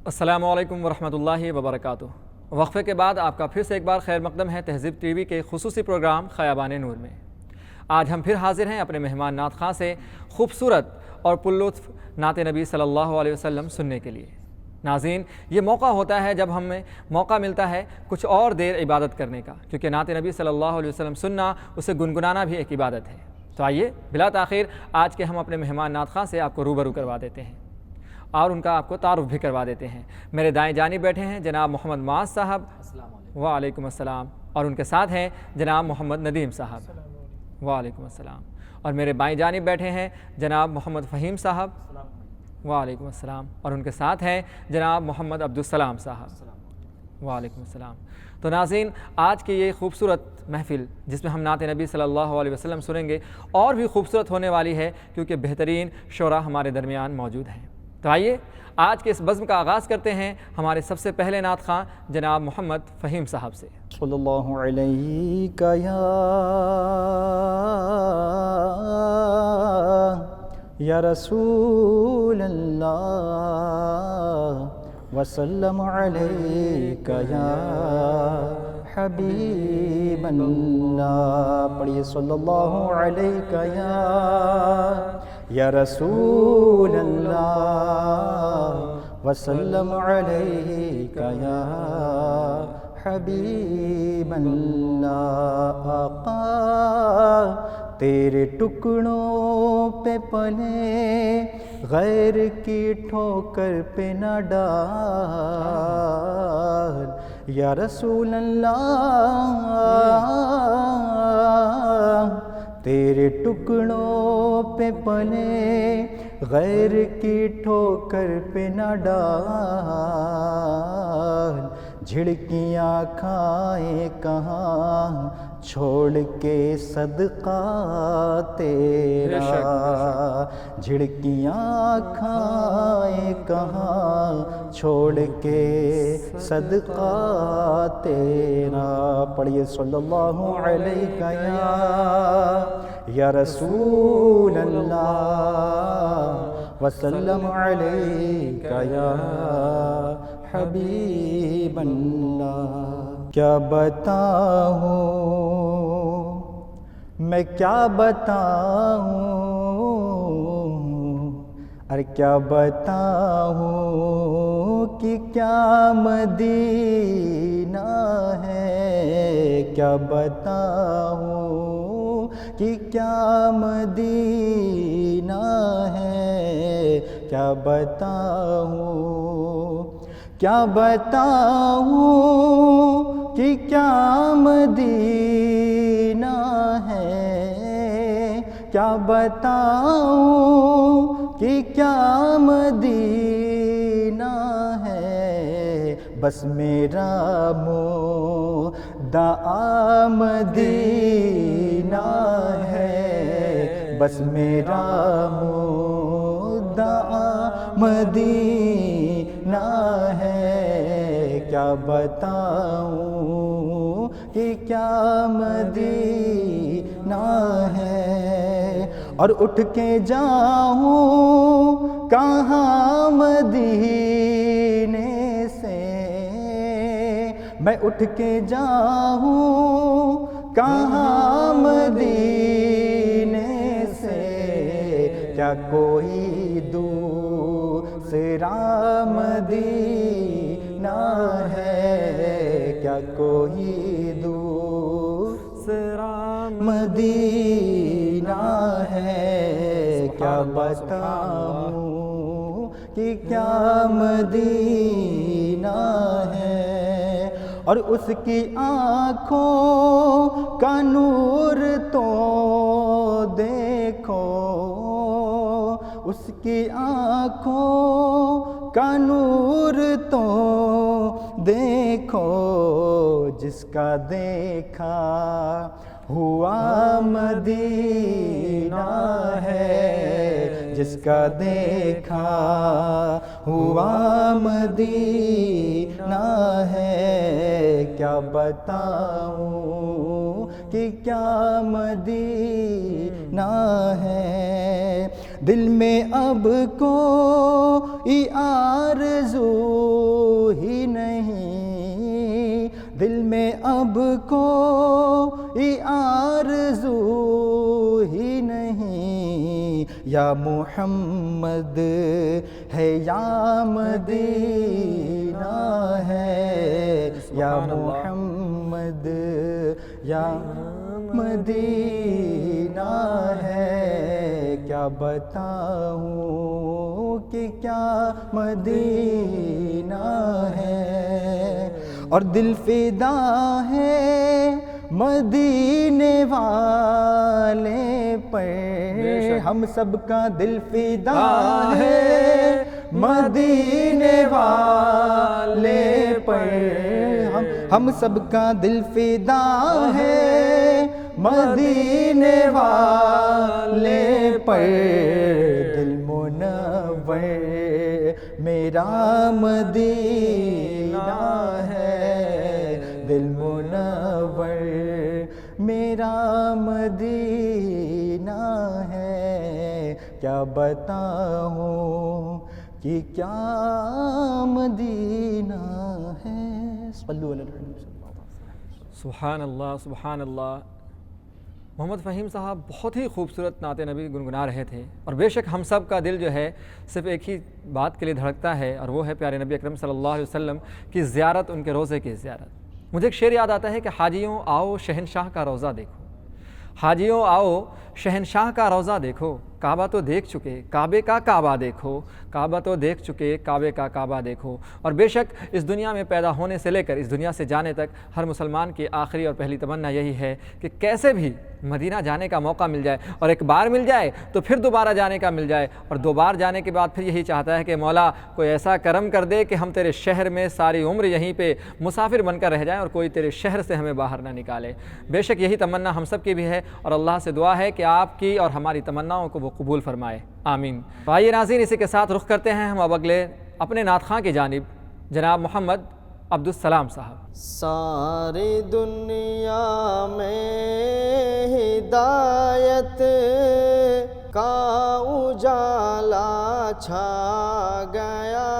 السلام علیکم ورحمۃ اللہ وبرکاتہ۔ وقفے کے بعد آپ کا پھر سے ایک بار خیر مقدم ہے تہذیب ٹی وی کے خصوصی پروگرام خیابان نور میں۔ آج ہم پھر حاضر ہیں اپنے مہمان نعت خواں سے خوبصورت اور پرلطف نعت نبی صلی اللہ علیہ وسلم سننے کے لیے۔ ناظرین، یہ موقع ہوتا ہے جب ہمیں موقع ملتا ہے کچھ اور دیر عبادت کرنے کا، کیونکہ نعت نبی صلی اللہ علیہ وسلم سننا، اسے گنگنانا بھی ایک عبادت ہے۔ تو آئیے بلا تاخیر آج کے ہم اپنے مہمان نعت خواں سے آپ کو روبرو کروا دیتے ہیں اور ان کا آپ کو تعارف بھی کروا دیتے ہیں۔ میرے دائیں جانب بیٹھے ہیں جناب محمد معاذ صاحب، وعلیکم السلام، اور ان کے ساتھ ہیں جناب محمد ندیم صاحب، وعلیکم السلام، اور میرے بائیں جانب بیٹھے ہیں جناب محمد فہیم صاحب، وعلیکم السلام، اور ان کے ساتھ ہیں جناب محمد عبدالسلام صاحب، وعلیکم السلام۔ تو ناظرین، آج کی یہ خوبصورت محفل جس میں ہم نعت نبی صلی اللہ علیہ وسلم سنیں گے اور بھی خوبصورت ہونے والی ہے، کیونکہ بہترین شعراء ہمارے درمیان موجود ہیں۔ تو آئیے آج کے اس بزم کا آغاز کرتے ہیں ہمارے سب سے پہلے نعت خواں جناب محمد فہیم صاحب سے۔ صلی اللہ علیہ یا رسول اللہ وسلم علیک یا حبیب اللہ۔ پڑھیے صلی اللہ علیہ یا رسول اللہ وسلم علیک یا حبیب اللہ۔ آقا تیرے ٹکڑوں پہ پلے، غیر کی ٹھوکر پہ نہ ڈال، یا رسول اللہ تیرے ٹکڑوں پہ پلے، غیر کی ٹھوکر پہ نہ ڈال، جھڑکیاں کھائیں کہاں چھوڑ کے صدقہ تیرا، جھڑکیاں کھائیں کہاں چھوڑ کے صدقہ تیرا۔ پڑھیے صلی اللہ علیہ یا رسول اللہ وسلم علیک یا حبیب اللہ۔ کیا بتاؤں میں کیا بتاؤں، ارے کیا بتاؤں کہ کیا مدینہ ہے، کیا بتاؤں کہ کیا مدینہ ہے، کیا بتاؤں، کیا بتاؤں کہ کیا مدینہ ہے، کیا بتاؤں کہ کیا مدینہ ہے، بس میرا مدعا مدینہ ہے، بس میرا مدعا مدینہ ہے، کیا بتاؤں کہ کیا مدینہ ہے، اور اٹھ کے جاؤں کہاں مدینے سے، میں اٹھ کے جاؤں کہاں مدینے سے، کیا کوئی دوسرا مدینہ ہے، کیا کوئی دوسرا مدینہ ہے، کیا بتاؤں کہ کیا مدینہ ہے، اور اس کی آنکھوں کا نور تو دیکھو، اس کی آنکھوں کا نور تو دیکھو، جس کا دیکھا ہوا مدینہ ہے، جس کا دیکھا ہوا مدینہ ہے، کیا بتاؤں کہ کیا مدینہ ہے، دل میں اب کوئی آرزو ہی نہیں، دل میں اب کوئی آرزو ہی نہیں، یا محمد ہے یا مدینہ ہے، یا محمد یا مدینہ ہے، کیا بتاؤں کہ کیا مدینہ ہے، اور دل فدا ہے مدینے والے پر، ہم سب کا دل فدا ہے مدینے والے پر، ہم سب کا دل فدا ہے مدینے والے پر، دل منور میرا مدینہ ہے، دل منور میرا مدینہ ہے، کیا بتاؤں کہ کیا مدینہ ہے۔ صلو علی الحبیب۔ سبحان اللہ سبحان اللہ۔ محمد فہیم صاحب بہت ہی خوبصورت نعت نبی گنگنا رہے تھے، اور بے شک ہم سب کا دل جو ہے صرف ایک ہی بات کے لیے دھڑکتا ہے، اور وہ ہے پیارے نبی اکرم صلی اللہ علیہ وسلم کی زیارت، ان کے روزے کی زیارت۔ مجھے ایک شعر یاد آتا ہے کہ حاجیوں آؤ شہنشاہ کا روزہ دیکھو، حاجیوں آؤ شہنشاہ کا روزہ دیکھو، کعبہ تو دیکھ چکے کعبے کا کعبہ دیکھو، کعبہ تو دیکھ چکے کعبے کا کعبہ دیکھو۔ اور بے شک اس دنیا میں پیدا ہونے سے لے کر اس دنیا سے جانے تک ہر مسلمان کی آخری اور پہلی تمنا یہی ہے کہ کیسے بھی مدینہ جانے کا موقع مل جائے، اور ایک بار مل جائے تو پھر دوبارہ جانے کا مل جائے، اور دو بار جانے کے بعد پھر یہی چاہتا ہے کہ مولا کوئی ایسا کرم کر دے کہ ہم تیرے شہر میں ساری عمر یہیں پہ مسافر بن کر رہ جائیں، اور کوئی تیرے شہر سے ہمیں باہر نہ نکالے۔ بے شک یہی تمنا ہم سب کی بھی ہے، اور اللہ سے دعا ہے کہ آپ کی اور ہماری تمناؤں کو وہ قبول فرمائے، آمین۔ تو آئیے ناظرین، اسی کے ساتھ رخ کرتے ہیں ہم اب اگلے اپنے نعت خواں کی جانب، جناب محمد عبدالسلام صاحب۔ ساری دنیا میں ہدایت کا اجالا چھا گیا،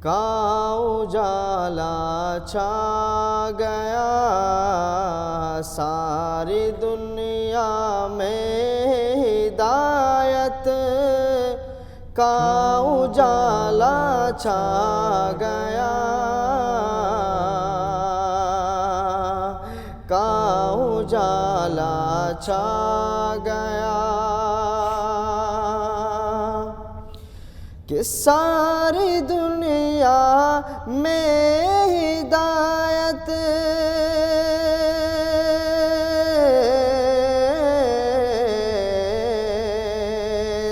کا اجالا چھا گیا، ساری دنیا میں ہدایت کا اجالا چھا گیا، کا اجالا چھا گیا، کہ ساری دنیا میں ہدایت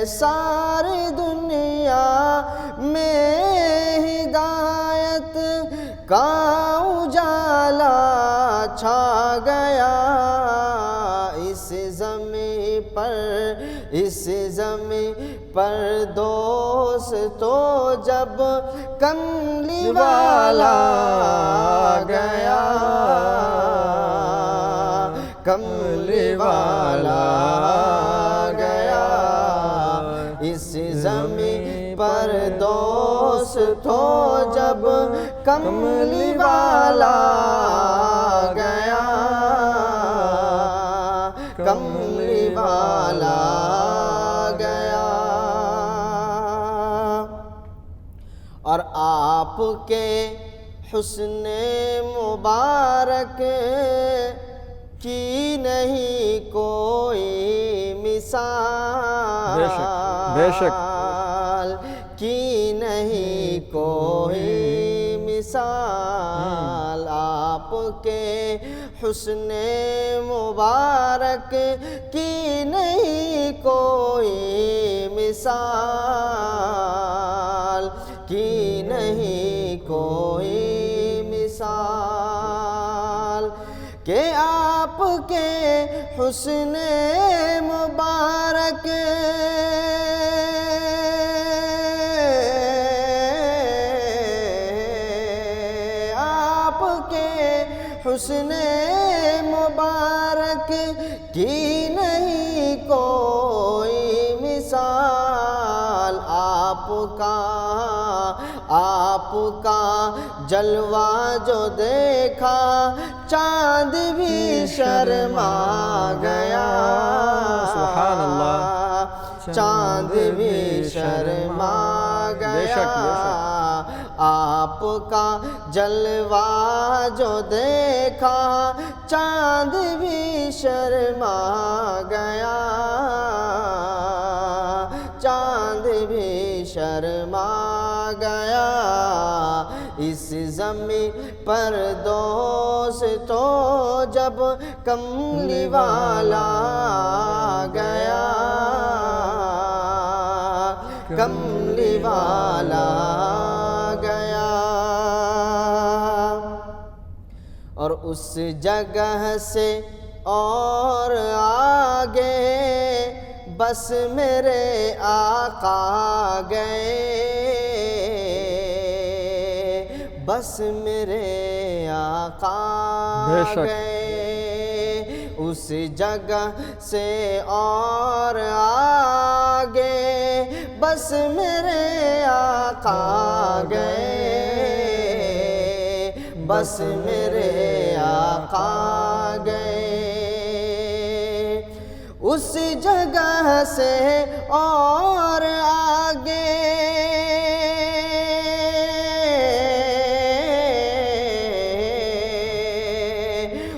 ساری دنیا میں ہدایت کا اجالا چھا گیا، اس زمیں پر دوستو جب کملی والا گیا، کملی والا گیا، اس زمین پر دوستو جب کملی والا گیا، کملی والا گیا، اور آپ کے حسن مبارک کی نہیں کوئی مثال، بے شک کی نہیں کوئی مثال، آپ کے حسن مبارک کی نہیں کوئی مثال، کی نہیں کوئی مثال، کہ آپ کے حسن مبارک آپ کے حسن مبارک کی نہیں کوئی مثال، آپ کا جلوہ جو دیکھا چاند بھی شرما گیا، سبحان اللہ، چاند بھی شرما گیا، آپ کا جلوہ جو دیکھا چاند بھی شرما گیا، چاند بھی شرما گیا، اس زمین پر دوستو جب کملی والا گیا، کملی والا گیا، اور اس جگہ سے اور آگے بس میرے آقا گئے، بس میرے آقا گئے، اس جگہ سے اور آگے بس میرے آقا گئے، بس میرے آقا گئے، اس جگہ سے اور آگے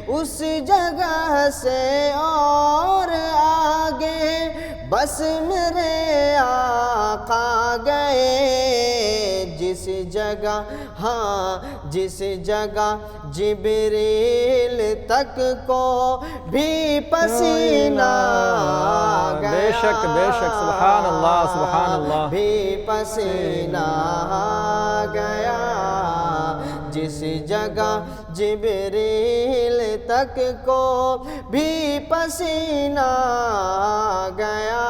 اس جگہ سے اور آگے بس میرے آقا گئے، جس جگہ جس جگہ جبریل تک کو بھی پسینہ گیا، بے شک بے شک، سبحان اللہ سبحان اللہ، بھی پسینہ گیا، جس جگہ جبریل تک کو بھی پسینہ گیا،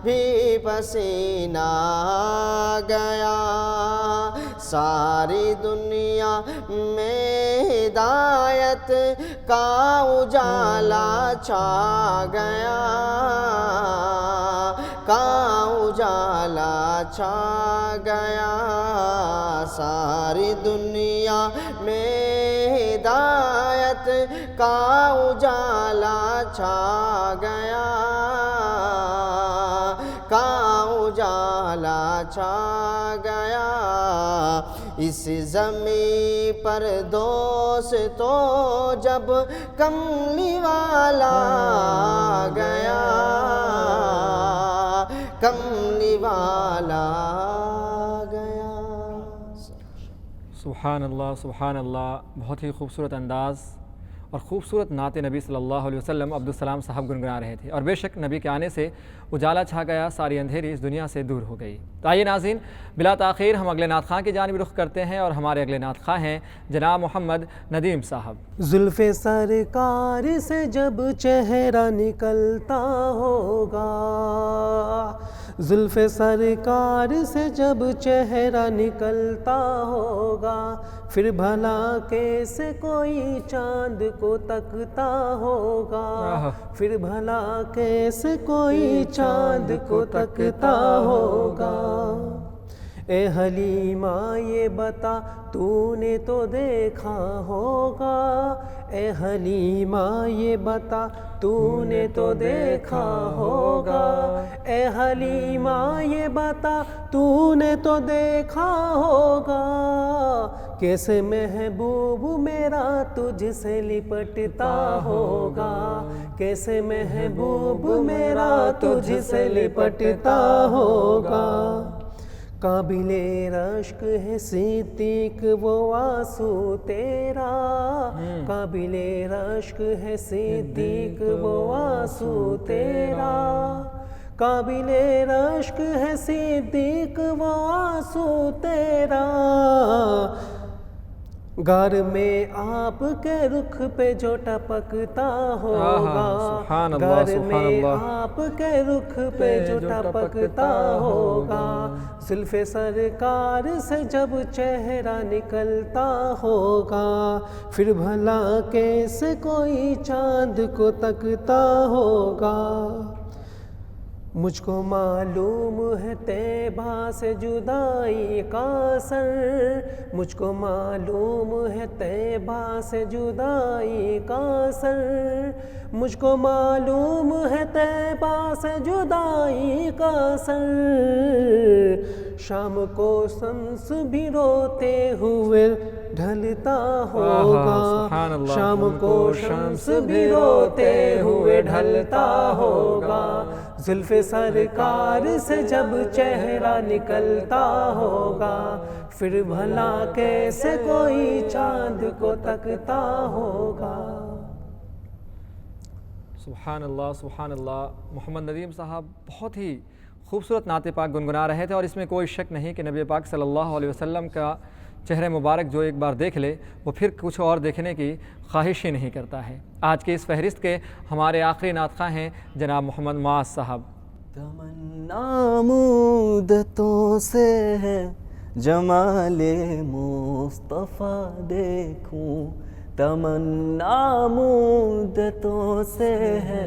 بھی پسینہ گیا، ساری دنیا میں ہدایت کا اجالا چھا گیا، کا اجالا چھا گیا، ساری دنیا میں ہدایت کا اجالا چھا گیا، کا اجالا چھا گیا، اس زمین پر دوستو جب کملی والا گیا، کملی والا گیا۔ سبحان اللہ سبحان اللہ، بہت ہی خوبصورت انداز اور خوبصورت نعت نبی صلی اللہ علیہ وسلم عبدالسلام صاحب گنگنا رہے تھے، اور بے شک نبی کے آنے سے اجالا چھا گیا، ساری اندھیری اس دنیا سے دور ہو گئی۔ تو آئیے ناظرین، بلا تاخیر ہم اگلے نعت خواں کی جانب رخ کرتے ہیں، اور ہمارے اگلے نعت خواں ہیں جناب محمد ندیم صاحب۔ زلف سرکار سے جب چہرہ نکلتا ہوگا، زلف سرکار سے جب چہرہ نکلتا ہوگا، پھر بھلا کیسے کوئی چاند کو تکتا ہوگا، پھر بھلا کیسے کوئی چاند کو تکتا ہوگا۔ اے حلیمہ یہ بتا تو نے تو دیکھا ہوگا، اے حلیمہ یہ بتا تو نے تو دیکھا ہوگا، اے حلیمہ یہ بتا تو نے تو دیکھا ہوگا، کیسے محبوب میرا تجھ سے لپٹتا ہوگا، کیسے محبوب میرا تجھ سے لپٹتا ہوگا۔ قابل رشک ہے صدیق وہ آنسو تیرا، قابل رشک ہے صدیق وہ آنسو تیرا، قابل رشک ہے صدیق وہ آنسو تیرا، غار میں آپ کے رخ پہ جو ٹپکتا ہوگا، سبحان اللہ، غار سبحان میں اللہ۔ آپ کے رخ پہ جو ٹپکتا ہوگا، زلف سرکار سے جب چہرہ نکلتا ہوگا، پھر بھلا کیسے کوئی چاند کو تکتا ہوگا۔ مجھ کو معلوم ہے طیبہ سے جدائی کا اثر، مجھ کو معلوم ہے طیبہ سے جدائی کا اثر، مجھ کو معلوم ہے طیبہ سے جدائی کا اثر۔ شام کو شمس بھی روتے ہوئے ڈھلتا ہوگا، سبحان اللہ۔ شام کو شمس بھی روتے ہوئے ڈھلتا ہوگا، زلف سرکار سے جب چہرہ نکلتا ہوگا، پھر بھلا کیسے کوئی چاند کو تکتا ہوگا۔ سبحان اللہ، سبحان اللہ۔ محمد ندیم صاحب بہت ہی خوبصورت نعت پاک گنگنا رہے تھے، اور اس میں کوئی شک نہیں کہ نبی پاک صلی اللہ علیہ وسلم کا چہرہ مبارک جو ایک بار دیکھ لے وہ پھر کچھ اور دیکھنے کی خواہش ہی نہیں کرتا ہے۔ آج کے اس فہرست کے ہمارے آخری نعت خواں ہیں جناب محمد معاذ صاحب۔ تمنا مدتوں سے ہے جمال مصطفیٰ دیکھوں، تمنا مدتوں سے ہے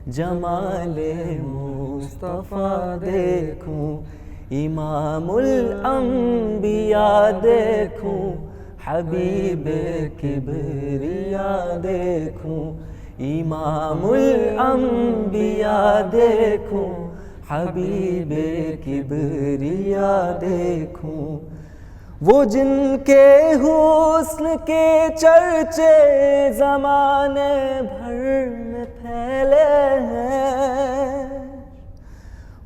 جمال مصطفیٰ دیکھوں، امام الانبیاء دیکھوں، حبیب کبریا دیکھوں، امام الانبیاء دیکھوں، حبیب کبریا دیکھوں، وہ جن کے حسن کے چرچے زمانے بھر میں پھیلے ہیں،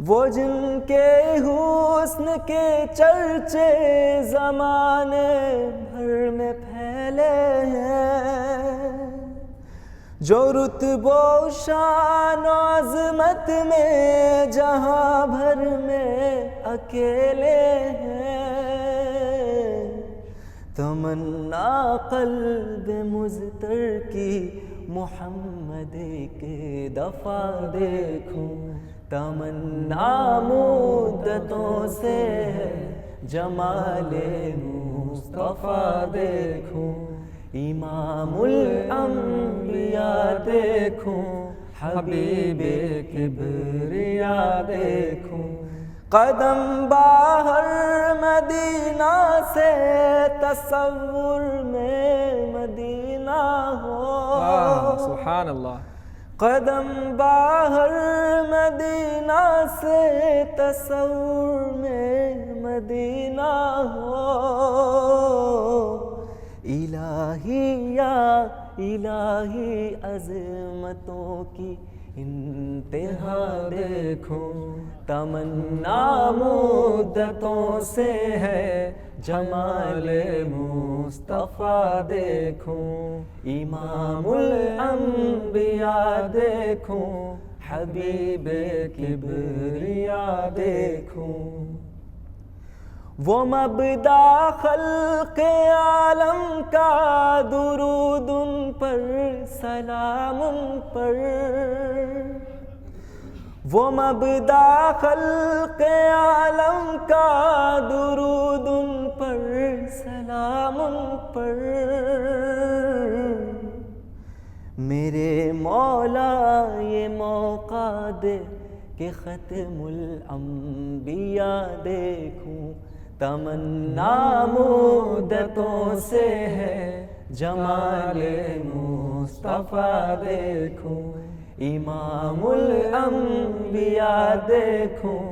وہ جن کے حسن کے چرچے زمانے بھر میں پھیلے ہیں، جو رتبہ و شان و عظمت میں جہاں بھر میں اکیلے ہیں، تمنا قلب مضطر کی محمد کے دفع دیکھوں، تمنا مدتوں سے ہے جمال مصطفیٰ دیکھوں، امام الانبیاء دیکھوں، حبیب کبریا دیکھوں، قدم باہر مدینہ سے تصور میں مدینہ ہو، سبحان اللہ۔ قدم باہر مدینہ سے تصور میں مدینہ ہو، الہی یا الہی عظمتوں کی انتہا دیکھوں، تمنا مدتوں سے ہے جمال مصطفیٰ دیکھوں، امام الانبیاء دیکھوں، حبیب کبریا دیکھوں، وہ مبدا خلق عالم کا درود ان پر سلام ان پر، وہ مبدا خلق عالم کا درود ان پر سلام ان پر، میرے مولا یہ موقع دے کہ ختم الانبیاء دیکھوں، تمنا مدتوں سے ہے جمال مصطفیٰ دیکھوں، امام الانبیاء دیکھوں،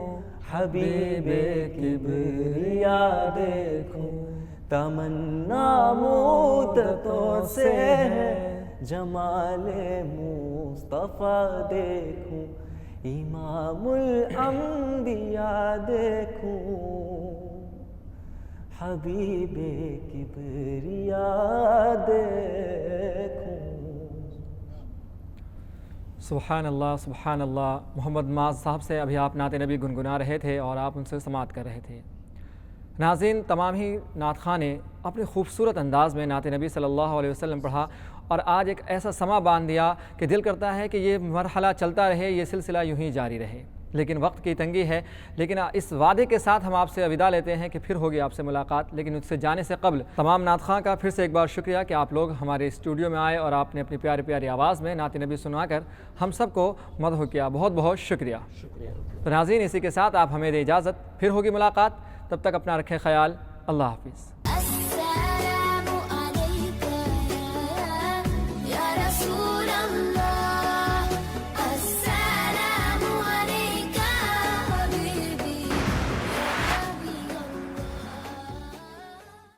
حبیب کبریا دیکھوں، تمنا مدتوں سے ہے جمال مصطفیٰ دیکھوں، امام الانبیاء دیکھوں، حبیب کبریا دیکھوں۔ سبحان اللہ، سبحان اللہ۔ محمد معاذ صاحب سے ابھی آپ نعت نبی گنگنا رہے تھے اور آپ ان سے سماعت کر رہے تھے۔ ناظرین، تمام ہی نعت خواں نے اپنے خوبصورت انداز میں نعت نبی صلی اللہ علیہ وسلم پڑھا اور آج ایک ایسا سما باندھ دیا کہ دل کرتا ہے کہ یہ مرحلہ چلتا رہے، یہ سلسلہ یوں ہی جاری رہے، لیکن وقت کی تنگی ہے۔ لیکن اس وعدے کے ساتھ ہم آپ سے الوداع لیتے ہیں کہ پھر ہوگی آپ سے ملاقات، لیکن اس سے جانے سے قبل تمام نعت خواں کا پھر سے ایک بار شکریہ کہ آپ لوگ ہمارے اسٹوڈیو میں آئے اور آپ نے اپنی پیاری پیاری آواز میں نعت نبی سنا کر ہم سب کو مدح کیا۔ بہت بہت شکریہ۔ تو ناظرین، اسی کے ساتھ آپ ہمیں دیں اجازت، پھر ہوگی ملاقات، تب تک اپنا رکھیں خیال۔ اللہ حافظ۔